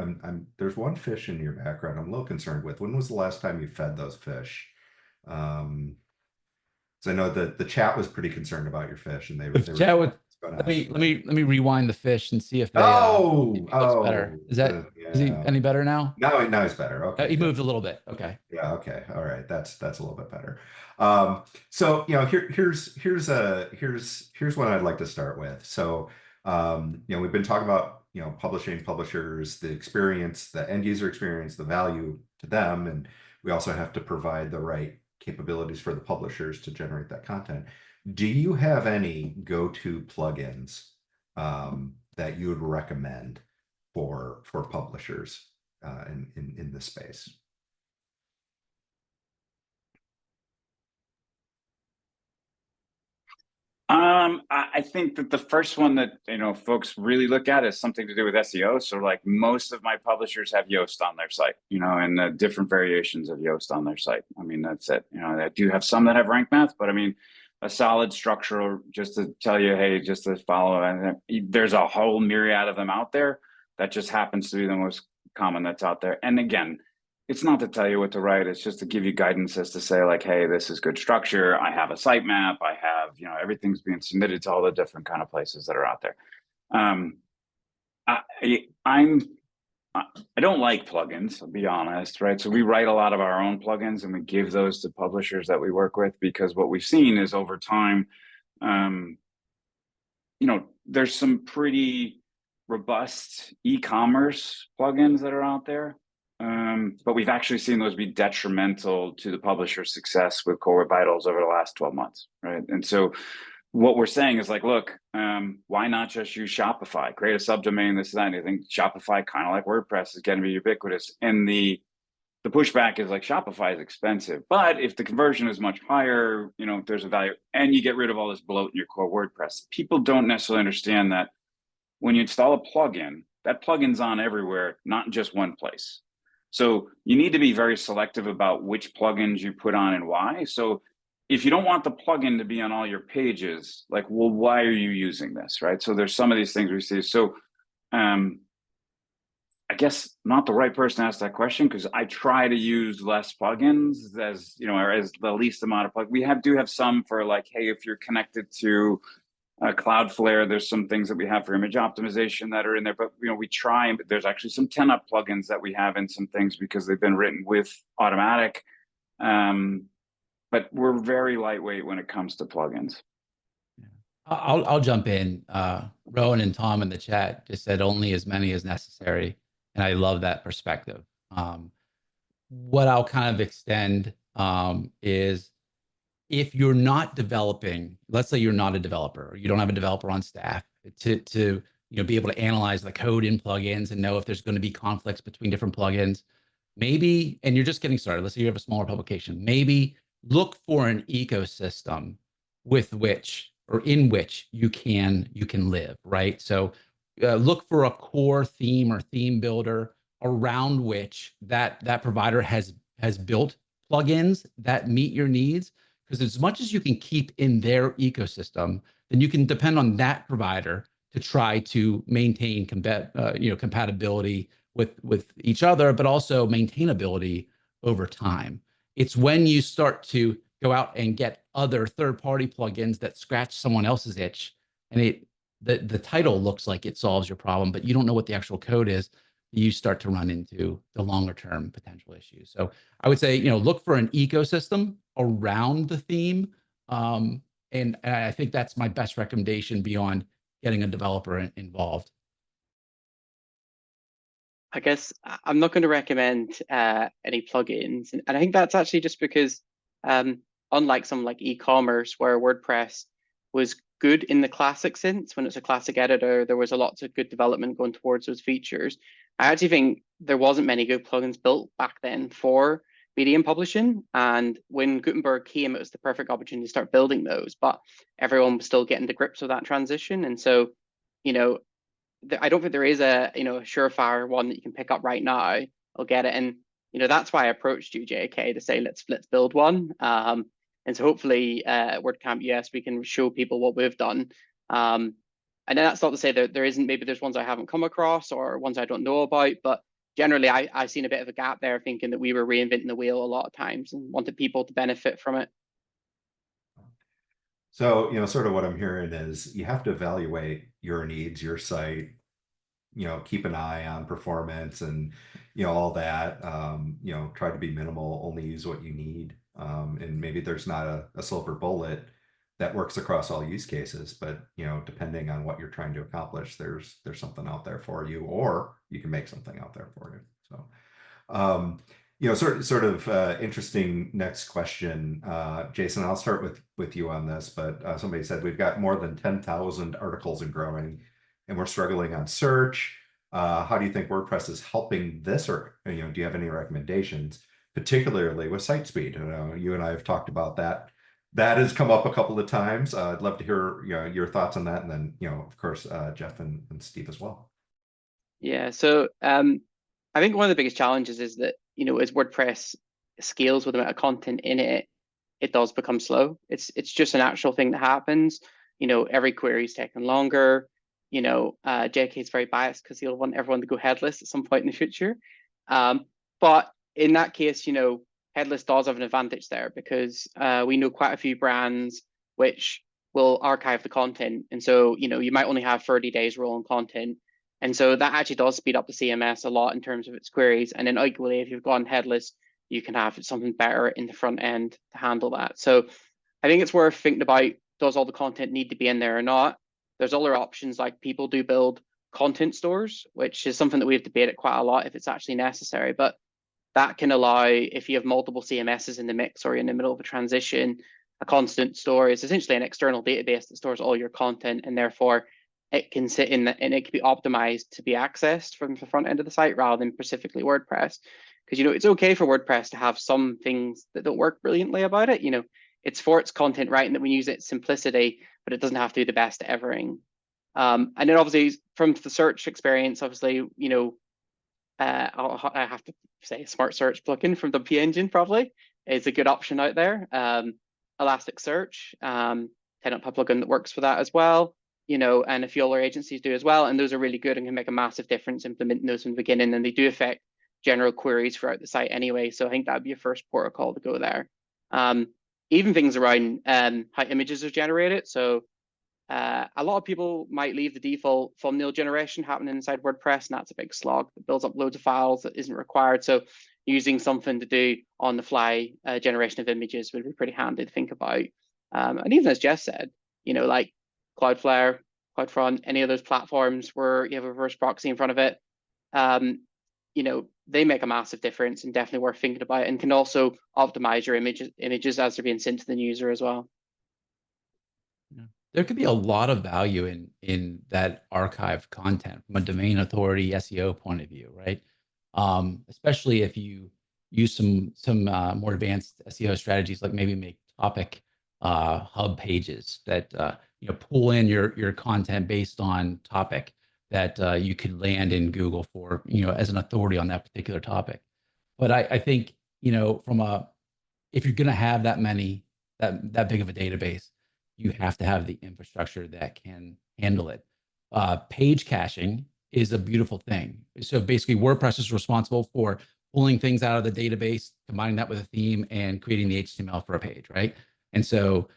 there's one fish in your background I'm a little concerned with. When was the last time you fed those fish? So I know that the chat was pretty concerned about your fish, and they were let me rewind the fish and see if they better. Is he any better now? Now he's better. Okay. He moved a little bit. Okay. Yeah, okay. All right. That's a little bit better. So, you know, here's what I'd like to start with. So, you know, we've been talking about, you know, publishers, the experience, the end user experience, the value to them, and we also have to provide the right capabilities for the publishers to generate that content. Do you have any go-to plugins that you would recommend for publishers in this space? I think that the first one that, you know, folks really look at is something to do with SEO. So, like, most of my publishers have Yoast on their site, you know, and the different variations of Yoast on their site. I mean, that's it. You know, I do have some that have rank math, but I mean, a solid structural, just to tell you, hey, just to follow. And there's a whole myriad of them out there. That just happens to be the most common that's out there. And again, it's not to tell you what to write. It's just to give you guidance as to say, like, hey, this is good structure. I have a sitemap. I have, you know, everything's being submitted to all the different kind of places that are out there. I don't like plugins, I'll be honest, right? So we write a lot of our own plugins, and we give those to publishers that we work with, because what we've seen is over time, you know, there's some pretty robust e-commerce plugins that are out there. but we've actually seen those be detrimental to the publisher's success with Core Web Vitals over the last 12 months, right? And so what we're saying is like, look, why not just use Shopify, create a subdomain, this and that. And I think Shopify, kind of like WordPress, is going to be ubiquitous. And the pushback is like, Shopify is expensive, but if the conversion is much higher, you know, there's a value, and you get rid of all this bloat in your core WordPress. People don't necessarily understand that when you install a plugin, that plugin's on everywhere, not in just one place. So you need to be very selective about which plugins you put on and why. So if you don't want the plugin to be on all your pages, like, well, why are you using this, right? So there's some of these things we see. So I guess not the right person to ask that question, because I try to use less plugins as, you know, or as the least amount of plugins. We do have some for like, hey, if you're connected to Cloudflare, there's some things that we have for image optimization that are in there, but you know, we try, and there's actually some 10-up plugins that we have in some things because they've been written with automatic. But we're very lightweight when it comes to plugins. I'll jump in. Rowan and Tom in the chat just said only as many as necessary. And I love that perspective. What I'll kind of extend is if you're not developing, let's say you're not a developer, or you don't have a developer on staff to you know, be able to analyze the code in plugins and know if there's going to be conflicts between different plugins, maybe, and you're just getting started, let's say you have a smaller publication, maybe look for an ecosystem with which, or in which you can live, right? So look for a core theme or theme builder around which that provider has built plugins that meet your needs. Because as much as you can keep in their ecosystem, then you can depend on that provider to try to maintain you know, compatibility with each other, but also maintainability over time. It's when you start to go out and get other third-party plugins that scratch someone else's itch, and the title looks like it solves your problem, but you don't know what the actual code is, you start to run into the longer term potential issues. So I would say, you know, look for an ecosystem around the theme. And I think that's my best recommendation beyond getting a developer involved. I guess I'm not going to recommend any plugins. And I think that's actually just because unlike some like e-commerce where WordPress was good in the classic sense, when it's a classic editor, there was a lot of good development going towards those features. I actually think there wasn't many good plugins built back then for medium publishing. And when Gutenberg came, it was the perfect opportunity to start building those, but everyone was still getting to grips with that transition. And so, you know, I don't think there is a, you know, a surefire one that you can pick up right now. I'll get it. And, you know, that's why I approached you, JK, to say, let's build one. And so hopefully WordCamp US, we can show people what we've done. And then that's not to say that there isn't, maybe there's ones I haven't come across or ones I don't know about, but generally I've seen a bit of a gap there, thinking that we were reinventing the wheel a lot of times and wanted people to benefit from it. So, you know, sort of what I'm hearing is you have to evaluate your needs, your site, you know, keep an eye on performance and, you know, all that, you know, try to be minimal, only use what you need. And maybe there's not a silver bullet that works across all use cases, but, you know, depending on what you're trying to accomplish, there's something out there for you, or you can make something out there for you. So, you know, sort of interesting next question, Jason. I'll start with you on this, but somebody said we've got more than 10,000 articles and growing, and we're struggling on search. How do you think WordPress is helping this, or, you know, do you have any recommendations, particularly with site speed? You and I have talked about that. That has come up a couple of times. I'd love to hear, you know, your thoughts on that, and then, you know, of course, Jeff and Steve as well. Yeah. So I think one of the biggest challenges is that, you know, as WordPress scales with the amount of content in it, it does become slow. It's just a natural thing that happens. You know, every query is taking longer. You know, JK is very biased because he'll want everyone to go headless at some point in the future. But in that case, you know, headless does have an advantage there, because we know quite a few brands which will archive the content. And so, you know, you might only have 30 days rolling content. And so that actually does speed up the CMS a lot in terms of its queries. And then equally, if you've gone headless, you can have something better in the front end to handle that. So I think it's worth thinking about, does all the content need to be in there or not? There's other options, like people do build content stores, which is something that we've debated quite a lot if it's actually necessary. But that can allow, if you have multiple CMSs in the mix or you're in the middle of a transition, a constant store is essentially an external database that stores all your content, and therefore it can sit in and it can be optimized to be accessed from the front end of the site rather than specifically WordPress. Because, it's okay for WordPress to have some things that don't work brilliantly about it. It's for its content, right? And that we use its simplicity, but it doesn't have to be the best at everything. And then obviously from the search experience, obviously, I have to say Smart Search plugin from WP Engine probably is a good option out there. Elasticsearch, Tenant Pub plugin that works for that as well. And a few other agencies do as well. And those are really good and can make a massive difference implementing those from the beginning. And they do affect general queries throughout the site anyway. So I think that'd be a first protocol to go there. Even things around how images are generated. So a lot of people might leave the default thumbnail generation happening inside WordPress, and that's a big slog that builds up loads of files that isn't required. So using something to do on the fly generation of images would be pretty handy to think about. And even as Jess said, like Cloudflare, CloudFront, any of those platforms where you have a reverse proxy in front of it, they make a massive difference and definitely worth thinking about, and can also optimize your images as they're being sent to the user as well. Yeah. There could be a lot of value in that archived content from a domain authority SEO point of view, right? Especially if you use some more advanced SEO strategies, like maybe make topic hub pages that pull in your content based on topic that you could land in Google for, as an authority on that particular topic. But I think, if you're going to have that big of a database, you have to have the infrastructure that can handle it. Page caching is a beautiful thing. So basically WordPress is responsible for pulling things out of the database, combining that with a theme, and creating the HTML for a page, right? And so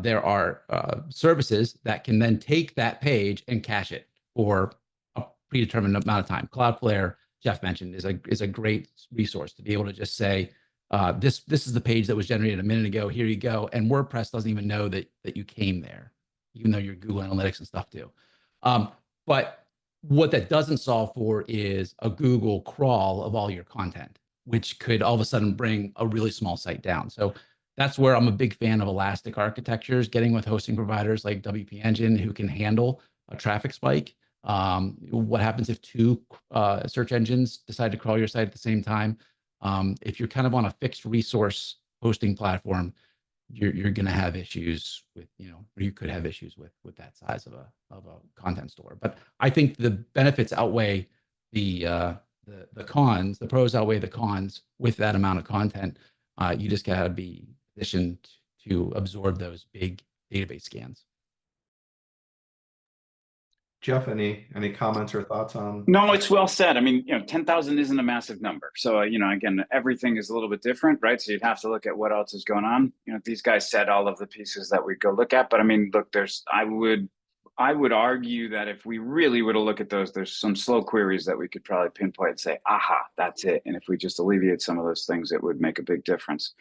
there are services that can then take that page and cache it for a predetermined amount of time. Cloudflare, Jeff mentioned, is a great resource to be able to just say, this is the page that was generated a minute ago. Here you go. And WordPress doesn't even know that you came there, even though your Google Analytics and stuff do. But what that doesn't solve for is a Google crawl of all your content, which could all of a sudden bring a really small site down. So that's where I'm a big fan of elastic architectures, getting with hosting providers like WP Engine who can handle a traffic spike. What happens if two search engines decide to crawl your site at the same time? If you're kind of on a fixed resource hosting platform, you're going to have issues with, or you could have issues with that size of a content store. But I think the benefits outweigh the cons. The pros outweigh the cons with that amount of content. You just got to be positioned to absorb those big database scans. Jeff, any comments or thoughts on? No, it's well said. I mean, 10,000 isn't a massive number. So, again, everything is a little bit different, right? So you'd have to look at what else is going on. These guys said all of the pieces that we'd go look at, but I mean, look, I would argue that if we really were to look at those, there's some slow queries that we could probably pinpoint and say, aha, that's it. And if we just alleviate some of those things, it would make a big difference.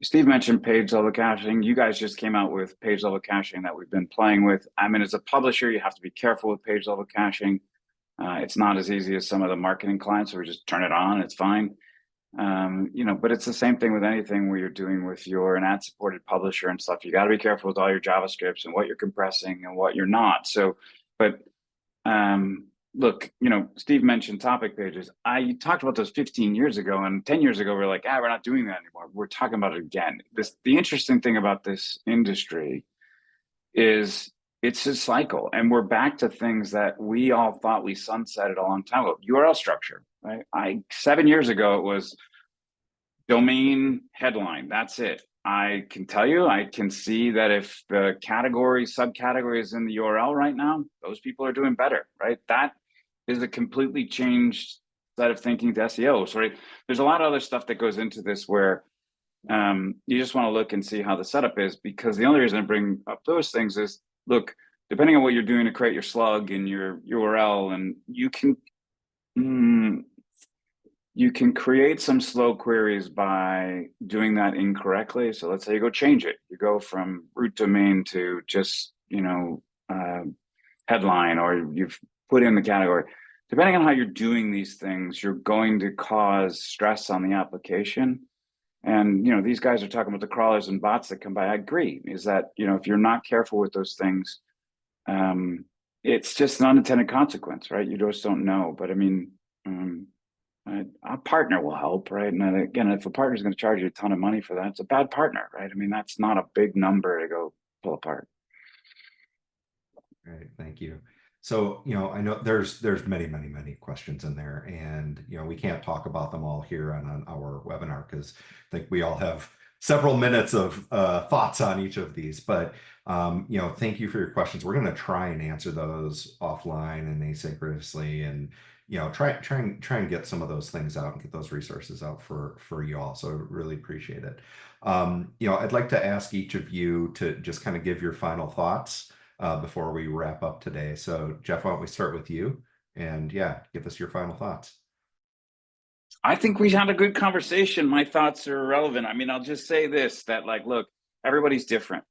Steve mentioned page level caching. You guys just came out with page level caching that we've been playing with. I mean, as a publisher, you have to be careful with page level caching. It's not as easy as some of the marketing clients, so we just turn it on, it's fine. But it's the same thing with anything where you're doing with an ad supported publisher and stuff. You got to be careful with all your JavaScripts and what you're compressing and what you're not. So, but look, Steve mentioned topic pages. I talked about those 15 years ago, and 10 years ago, we're like, we're not doing that anymore. We're talking about it again. The interesting thing about this industry is it's a cycle, and we're back to things that we all thought we sunsetted a long time ago. URL structure, right? 7 years ago, it was domain headline. That's it. I can tell you, I can see that if the subcategory is in the URL right now, those people are doing better, right? That is a completely changed set of thinking to SEO. So there's a lot of other stuff that goes into this where you just want to look and see how the setup is, because the only reason I bring up those things is, look, depending on what you're doing to create your slug and your URL, and you can create some slow queries by doing that incorrectly. So let's say you go change it. You go from root domain to just, headline, or you've put in the category. depending on how you're doing these things, you're going to cause stress on the application. And, you know, these guys are talking about the crawlers and bots that come by. I agree, is that, you know, if you're not careful with those things, it's just an unintended consequence, right? You just don't know. But I mean, a partner will help, right? And again, if a partner is going to charge you a ton of money for that, it's a bad partner, right? I mean, that's not a big number to go pull apart. Great, thank you. So, you know, I know there's many questions in there, and you know, we can't talk about them all here on our webinar because I think we all have several minutes of thoughts on each of these. But you know, thank you for your questions. We're going to try and answer those offline and asynchronously, and you know, try and get some of those things out and get those resources out for you all. So really appreciate it. You know, I'd like to ask each of you to just kind of give your final thoughts before we wrap up today. So Jeff, why don't we start with you? And yeah, give us your final thoughts. I think we had a good conversation. My thoughts are irrelevant. I mean, I'll just say this, that like, look, everybody's different.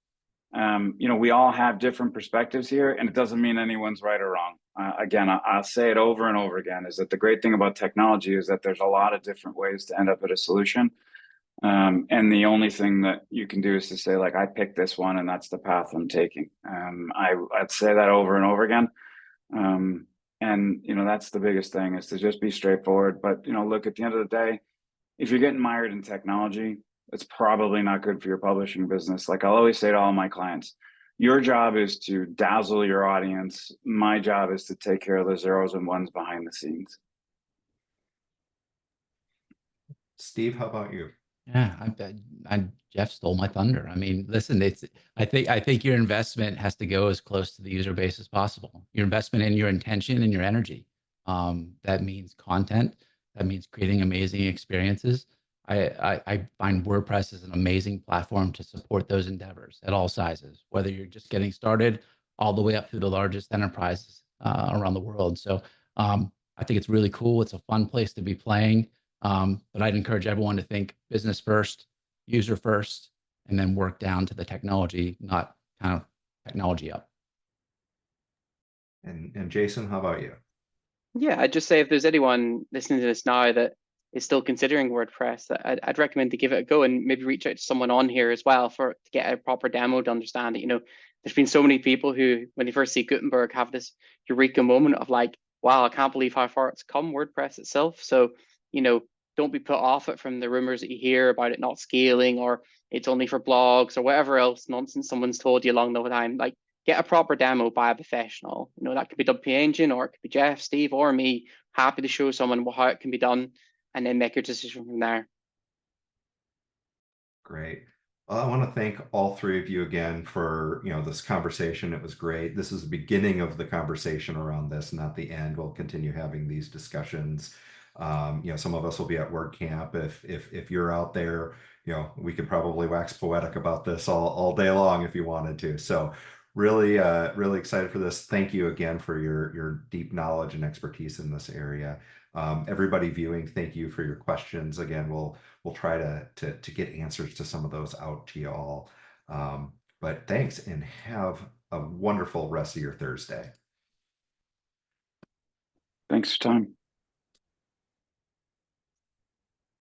You know, we all have different perspectives here, and it doesn't mean anyone's right or wrong. Again, I'll say it over and over again, is that the great thing about technology is that there's a lot of different ways to end up at a solution. And the only thing that you can do is to say, like, I picked this one and that's the path I'm taking. I'd say that over and over again. And, you know, that's the biggest thing, is to just be straightforward. But, you know, look, at the end of the day, if you're getting mired in technology, it's probably not good for your publishing business. Like I'll always say to all my clients, your job is to dazzle your audience. My job is to take care of the zeros and ones behind the scenes. Steve, how about you? Yeah, Jeff stole my thunder. I mean, listen, I think your investment has to go as close to the user base as possible. Your investment in your intention and your energy. That means content. That means creating amazing experiences. I find WordPress is an amazing platform to support those endeavors at all sizes, whether you're just getting started all the way up through the largest enterprises around the world. So I think it's really cool. It's a fun place to be playing. But I'd encourage everyone to think business first, user first, and then work down to the technology, not kind of technology up. And Jason, how about you? Yeah, I'd just say if there's anyone listening to this now that is still considering WordPress, I'd recommend to give it a go and maybe reach out to someone on here as well to get a proper demo to understand it. You know, there's been so many people who, when they first see Gutenberg, have this eureka moment of like, wow, I can't believe how far it's come, WordPress itself. So, you know, don't be put off it from the rumors that you hear about it not scaling, or it's only for blogs, or whatever else nonsense someone's told you along the time. Like, get a proper demo by a professional. You know, that could be WP Engine, or it could be Jeff, Steve, or me. Happy to show someone how it can be done, and then make your decision from there. Great. Well, I want to thank all three of you again for, you know, this conversation. It was great. This is the beginning of the conversation around this, not the end. We'll continue having these discussions. You know, some of us will be at WordCamp. If you're out there, you know, we could probably wax poetic about this all day long if you wanted to. So really excited for this. Thank you again for your deep knowledge and expertise in this area. Everybody viewing, thank you for your questions. Again, we'll try to get answers to some of those out to you all. But thanks, and have a wonderful rest of your Thursday. Thanks for time.